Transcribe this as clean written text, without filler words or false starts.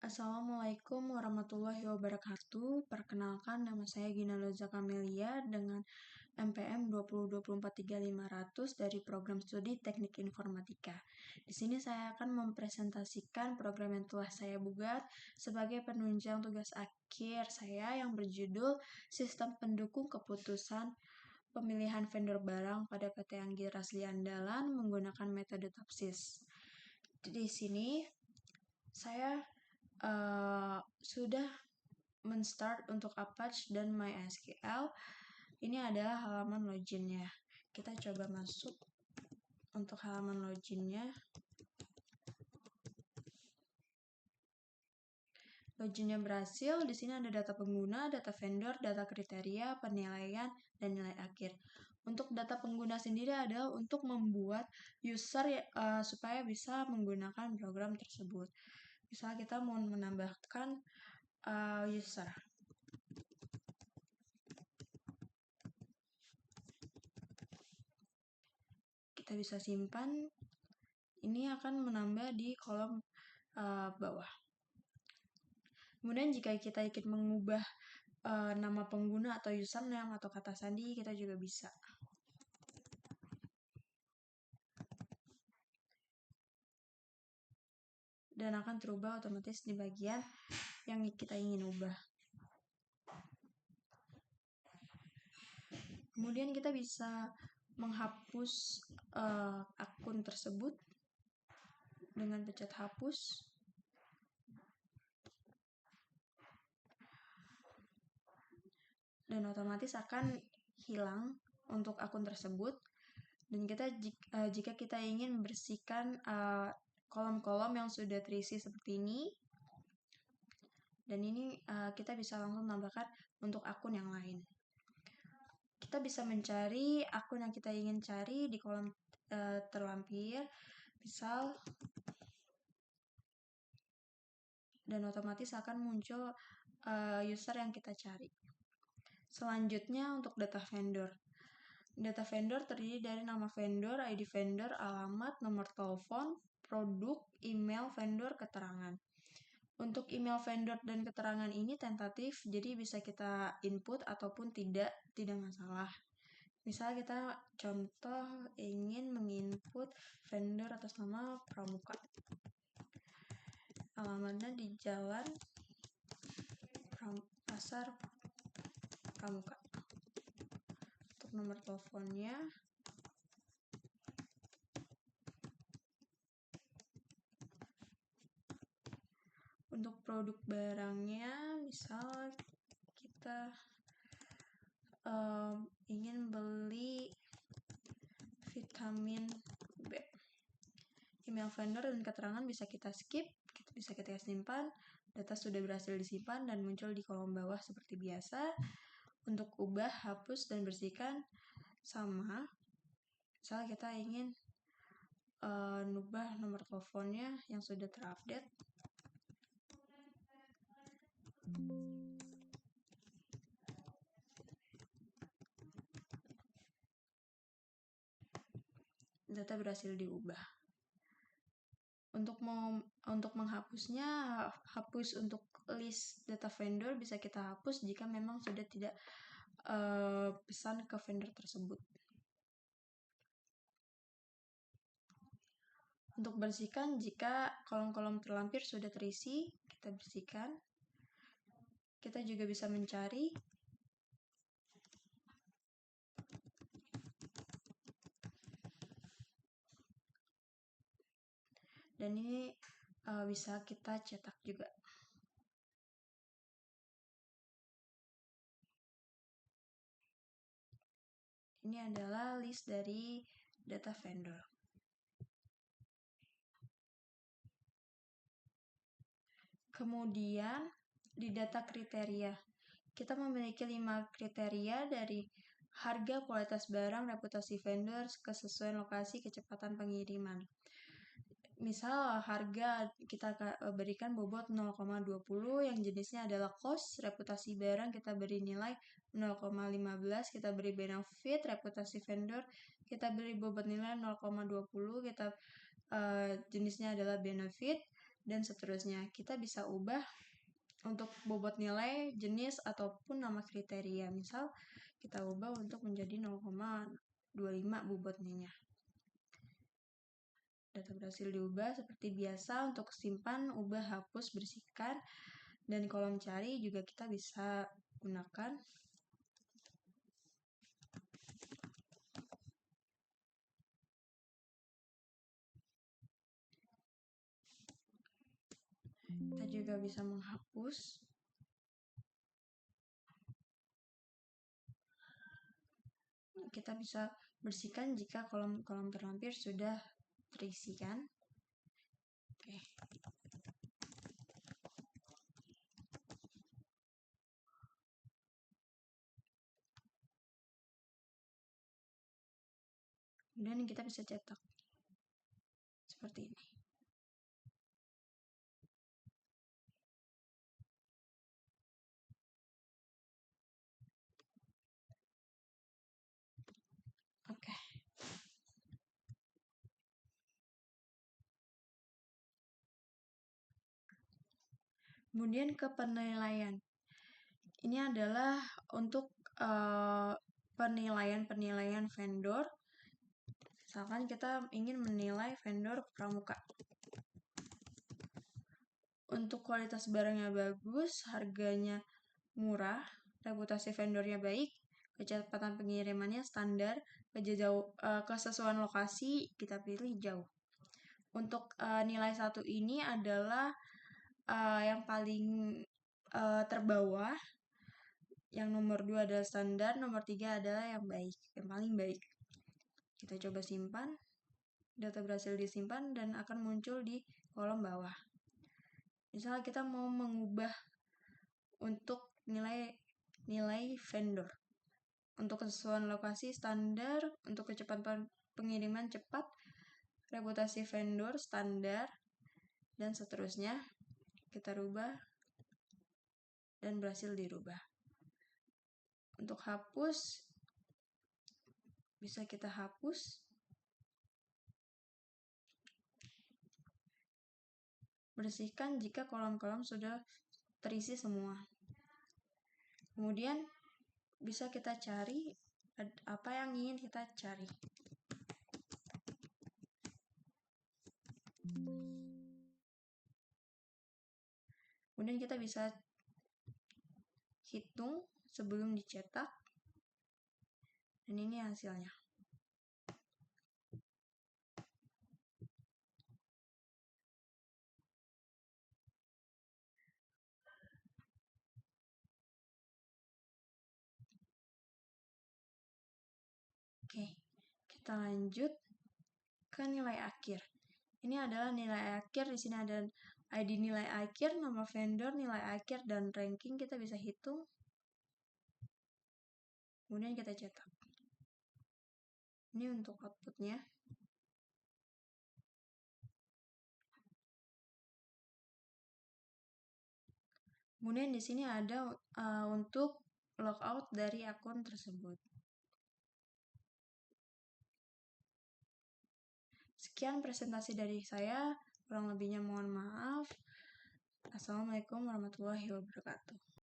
Assalamualaikum warahmatullahi wabarakatuh. Perkenalkan, nama saya Gina Loza Kamelia dengan MPM 2020-43500 dari program studi Teknik Informatika. Di sini saya akan mempresentasikan program yang telah saya buat sebagai penunjang tugas akhir saya yang berjudul Sistem Pendukung Keputusan Pemilihan Vendor Barang pada PT Anggi Rasli Andalan menggunakan metode TAPSIS. Di sini saya sudah men-start untuk Apache dan MySQL. Ini adalah halaman loginnya. Kita coba masuk untuk halaman loginnya. Loginnya berhasil. Di sini ada data pengguna, data vendor, data kriteria, penilaian, dan nilai akhir. Untuk data pengguna sendiri adalah untuk membuat user supaya bisa menggunakan program tersebut. Misalnya kita mau menambahkan user. Kita bisa simpan. Ini akan menambah di kolom bawah. Kemudian jika kita ingin mengubah nama pengguna atau username atau kata sandi, kita juga bisa. Dan akan terubah otomatis di bagian yang kita ingin ubah. Kemudian kita bisa menghapus akun tersebut dengan pencet hapus. Dan otomatis akan hilang untuk akun tersebut. Dan jika kita ingin membersihkan kolom-kolom yang sudah terisi seperti ini, dan ini kita bisa langsung tambahkan untuk akun yang lain. Kita bisa mencari akun yang kita ingin cari di kolom terlampir, misal, dan otomatis akan muncul user yang kita cari. Selanjutnya untuk data vendor. Data vendor terdiri dari nama vendor, ID vendor, alamat, nomor telepon, produk, email vendor, keterangan. Untuk email vendor dan keterangan ini tentatif, jadi bisa kita input ataupun tidak masalah. Misal kita contoh ingin menginput vendor atas nama Pramuka. Alamatnya di Jalan Pasar Pramuka. Untuk nomor teleponnya untuk produk barangnya, misal kita ingin beli vitamin B. Email vendor dan keterangan bisa kita skip, bisa kita simpan. Data sudah berhasil disimpan dan muncul di kolom bawah seperti biasa. Untuk ubah, hapus, dan bersihkan sama. Misal kita ingin nubah nomor teleponnya yang sudah terupdate. Data berhasil diubah. Untuk menghapusnya, hapus untuk list data vendor bisa kita hapus jika memang sudah tidak pesan ke vendor tersebut. Untuk bersihkan, jika kolom-kolom terlampir sudah terisi, kita bersihkan. Kita juga bisa mencari. Dan ini bisa kita cetak juga. Ini adalah list dari data vendor. Kemudian di data kriteria, kita memiliki 5 kriteria dari harga, kualitas barang, reputasi vendor, kesesuaian lokasi, kecepatan pengiriman. Misal harga kita berikan bobot 0,20 yang jenisnya adalah cost, reputasi barang kita beri nilai 0,15, kita beri benefit, reputasi vendor kita beri bobot nilai 0,20, kita jenisnya adalah benefit, dan seterusnya. Kita bisa ubah untuk bobot nilai, jenis, ataupun nama kriteria. Misal, kita ubah untuk menjadi 0,25 bobotnya. Data berhasil diubah seperti biasa. Untuk simpan, ubah, hapus, bersihkan. Dan kolom cari juga kita bisa gunakan. Kita juga bisa menghapus. Kita bisa bersihkan jika kolom-kolom terlampir sudah terisikan. Oke. Kemudian kita bisa cetak seperti ini. Oke. Kemudian ke penilaian. Ini adalah untuk penilaian vendor. Misalkan kita ingin menilai vendor pramuka. Untuk kualitas barangnya bagus, harganya murah, reputasi vendornya baik, kecepatan pengirimannya standar, kesesuaian lokasi kita pilih jauh. Untuk nilai 1 ini adalah yang paling terbawah. Yang nomor 2 adalah standar, nomor 3 adalah yang baik, yang paling baik. Kita coba simpan. Data berhasil disimpan dan akan muncul di kolom bawah. Misalnya kita mau mengubah untuk nilai vendor. Untuk kesesuaian lokasi standar, untuk kecepatan pengiriman cepat, reputasi vendor standar, dan seterusnya. Kita rubah dan berhasil dirubah. Untuk hapus, bisa kita hapus. Bersihkan jika kolom-kolom sudah terisi semua. Kemudian bisa kita cari apa yang ingin kita cari. Kemudian kita bisa hitung sebelum dicetak. Dan ini hasilnya. Oke, kita lanjut ke nilai akhir. Ini adalah nilai akhir. Di sini ada ID nilai akhir, nama vendor, nilai akhir, dan ranking. Kita bisa hitung. Kemudian kita cetak. Ini untuk outputnya. Kemudian di sini ada untuk logout dari akun tersebut. Sekian presentasi dari saya, kurang lebihnya mohon maaf. Assalamualaikum warahmatullahi wabarakatuh.